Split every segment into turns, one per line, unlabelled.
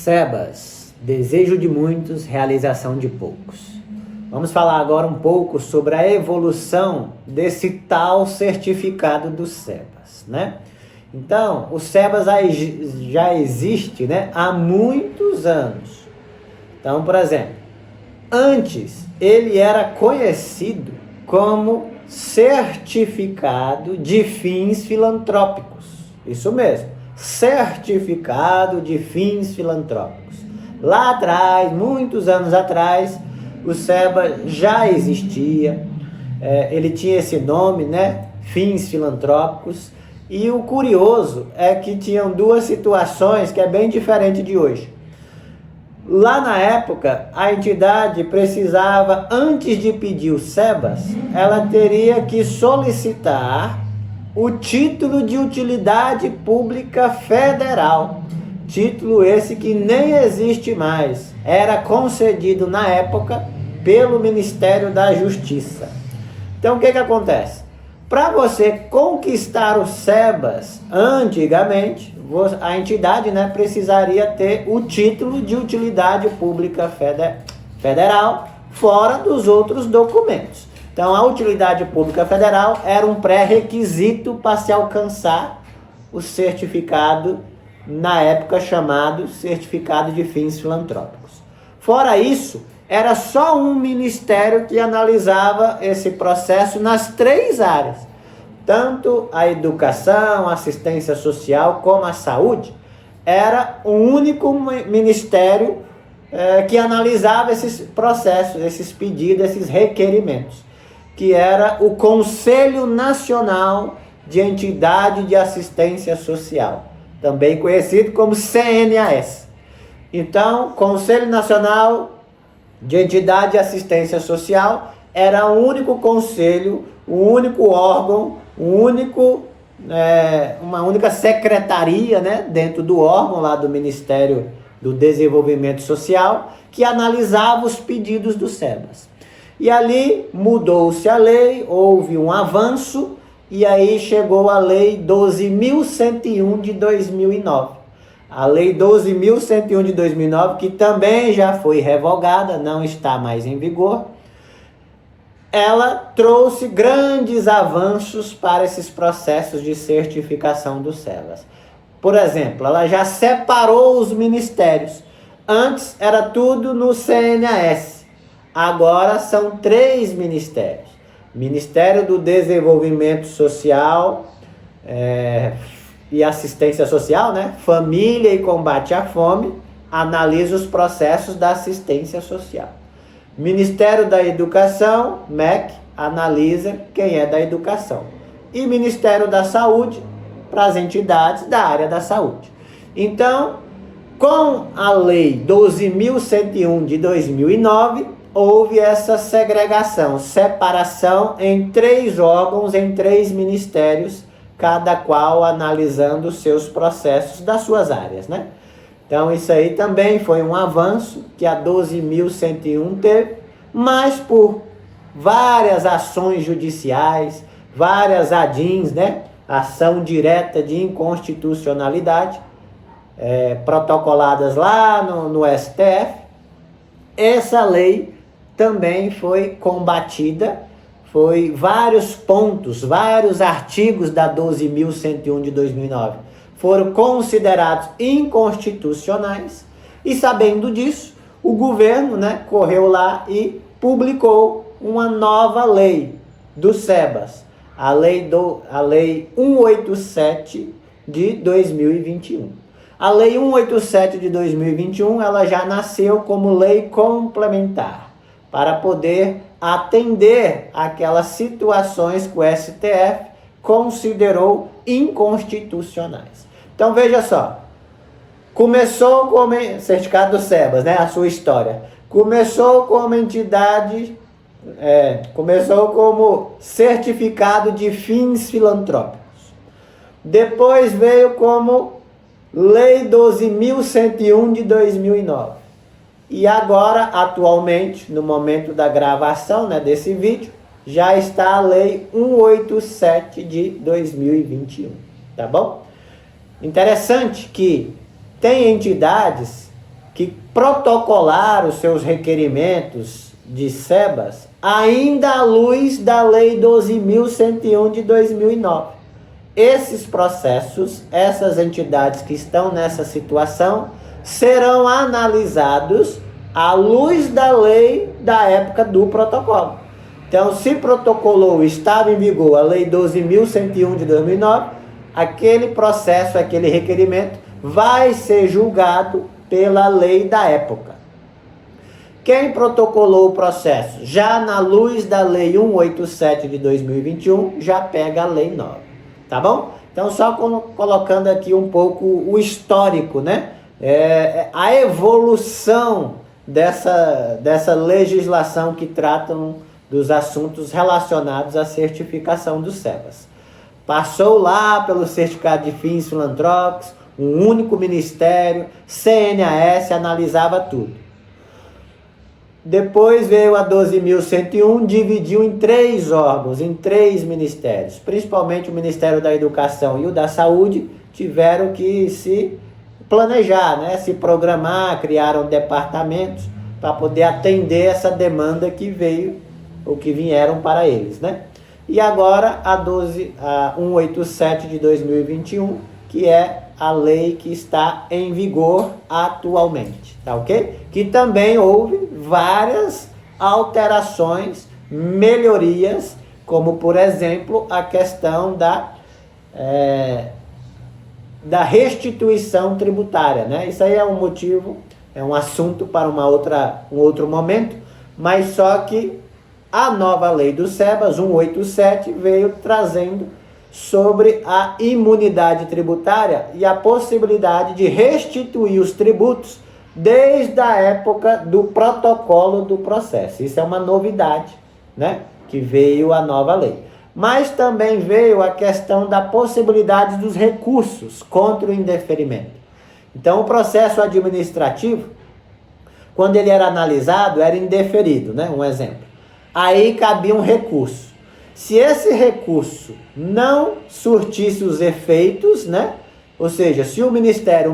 SEBAS, desejo de muitos, realização de poucos. Vamos falar agora um pouco sobre a evolução desse tal certificado do SEBAS, né? Então, o SEBAS já existe, né, há muitos anos. Então, por exemplo, antes ele era conhecido como Certificado de Fins Filantrópicos. Isso mesmo, Certificado de Fins Filantrópicos. Lá atrás, muitos anos atrás, o SEBAS já existia, ele tinha esse nome, né? Fins Filantrópicos. E o curioso é que tinham duas situações que é bem diferente de hoje. Lá na época, a entidade precisava, antes de pedir o SEBAS, ela teria que solicitar o título de utilidade pública federal. Título esse que nem existe mais. Era concedido na época pelo Ministério da Justiça. Então o que acontece? Para você conquistar o SEBAS, antigamente, a entidade, né, precisaria ter o título de utilidade pública federal, fora dos outros documentos. Então, a utilidade pública federal era um pré-requisito para se alcançar o certificado, na época chamado Certificado de Fins Filantrópicos. Fora isso, era só um ministério que analisava esse processo nas três áreas. Tanto a educação, a assistência social, como a saúde, era o único ministério que analisava esses processos, esses pedidos, esses requerimentos, que era o Conselho Nacional de Entidade de Assistência Social, também conhecido como CNAS. Então, Conselho Nacional de Entidade de Assistência Social era o único conselho, o único órgão, uma única secretaria, né, dentro do órgão lá do Ministério do Desenvolvimento Social, que analisava os pedidos do SEBAS. E ali mudou-se a lei, houve um avanço, e aí chegou a Lei 12.101 de 2009. A Lei 12.101 de 2009, que também já foi revogada, não está mais em vigor, ela trouxe grandes avanços para esses processos de certificação do SEBAS. Por exemplo, ela já separou os ministérios. Antes era tudo no CNAS. Agora são 3 ministérios. Ministério do Desenvolvimento Social e Assistência Social, né? Família e Combate à Fome, analisa os processos da assistência social. Ministério da Educação, MEC, analisa quem é da educação. E Ministério da Saúde, para as entidades da área da saúde. Então, com a Lei 12.101 de 2009, houve essa segregação, separação em 3 órgãos, em 3 ministérios, cada qual analisando os seus processos das suas áreas, né? Então isso aí também foi um avanço que a 12.101 teve, mas por várias ações judiciais, várias ADINs, né? Ação direta de inconstitucionalidade, protocoladas lá no STF, essa lei também foi combatida, foi vários pontos, vários artigos da 12.101 de 2009 foram considerados inconstitucionais, e sabendo disso, o governo, né, correu lá e publicou uma nova lei do SEBAS, a lei 187 de 2021. A lei 187 de 2021, ela já nasceu como lei complementar, para poder atender aquelas situações que o STF considerou inconstitucionais. Então veja só, começou como certificado do SEBAS, né, a sua história. Começou como entidade, começou como certificado de fins filantrópicos. Depois veio como Lei 12.101 de 2009. E agora, atualmente, no momento da gravação, né, desse vídeo, já está a Lei 187 de 2021, tá bom? Interessante que tem entidades que protocolaram os seus requerimentos de SEBAS ainda à luz da Lei 12.101 de 2009. Esses processos, essas entidades que estão nessa situação, serão analisados à luz da lei da época do protocolo. Então, se protocolou, estava em vigor a Lei 12.101 de 2009, aquele processo, aquele requerimento vai ser julgado pela lei da época. Quem protocolou o processo já na luz da Lei 187 de 2021 já pega a Lei 9, tá bom? Então, só colocando aqui um pouco o histórico, né? A evolução dessa legislação que tratam dos assuntos relacionados à certificação dos SEBAS. Passou lá pelo certificado de fins filantrópicos, um único ministério, CNAS, analisava tudo. Depois veio a 12.101, dividiu em 3 órgãos, em 3 ministérios. Principalmente o Ministério da Educação e o da Saúde tiveram que se planejar, né? Se programar, criaram departamentos para poder atender essa demanda que veio, ou que vieram para eles, né? E agora a 187 de 2021, que é a lei que está em vigor atualmente, tá ok? Que também houve várias alterações, melhorias, como por exemplo a questão da restituição tributária, né? Isso aí é um motivo, é um assunto para um outro momento, mas só que a nova lei do SEBAS, 187, veio trazendo sobre a imunidade tributária e a possibilidade de restituir os tributos desde a época do protocolo do processo. Isso é uma novidade, né? Que veio a nova lei. Mas também veio a questão da possibilidade dos recursos contra o indeferimento. Então, o processo administrativo, quando ele era analisado, era indeferido, né? Um exemplo. Aí cabia um recurso. Se esse recurso não surtisse os efeitos, né? Ou seja, se o Ministério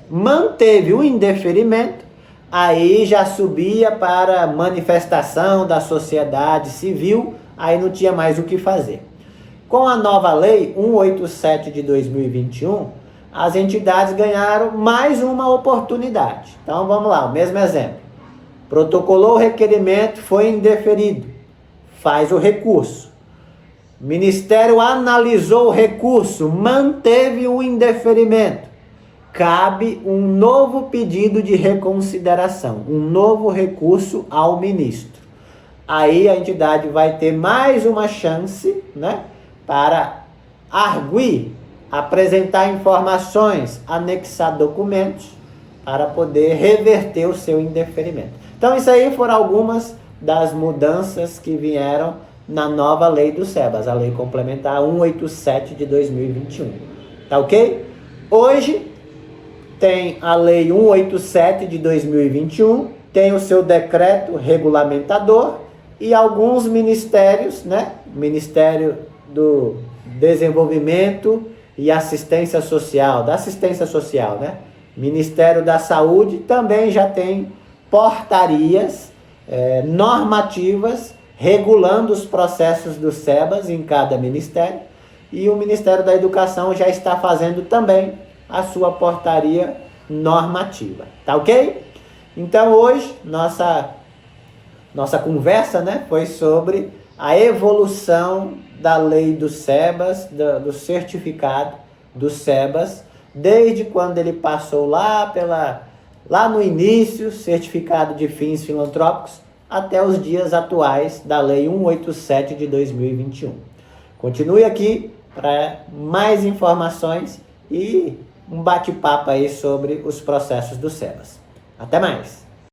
manteve o indeferimento, aí já subia para manifestação da sociedade civil, aí não tinha mais o que fazer. Com a nova lei 187 de 2021, as entidades ganharam mais uma oportunidade. Então vamos lá, o mesmo exemplo. Protocolou o requerimento, foi indeferido. Faz o recurso. O Ministério analisou o recurso, manteve o indeferimento. Cabe um novo pedido de reconsideração, um novo recurso ao ministro. Aí a entidade vai ter mais uma chance, né, para arguir, apresentar informações, anexar documentos, para poder reverter o seu indeferimento. Então, isso aí foram algumas das mudanças que vieram na nova lei do SEBAS, a lei complementar 187 de 2021. Tá ok? Hoje tem a lei 187 de 2021, tem o seu decreto regulamentador e alguns ministérios, né? Ministério do Desenvolvimento e Assistência Social, né? Ministério da Saúde também já tem portarias normativas regulando os processos do SEBAS em cada ministério, e o Ministério da Educação já está fazendo também a sua portaria normativa, tá ok? Então hoje nossa conversa, né, foi sobre a evolução da lei do SEBAS, do certificado do SEBAS, desde quando ele passou lá no início, certificado de fins filantrópicos, até os dias atuais da Lei 187 de 2021. Continue aqui para mais informações e um bate-papo aí sobre os processos do SEBAS. Até mais!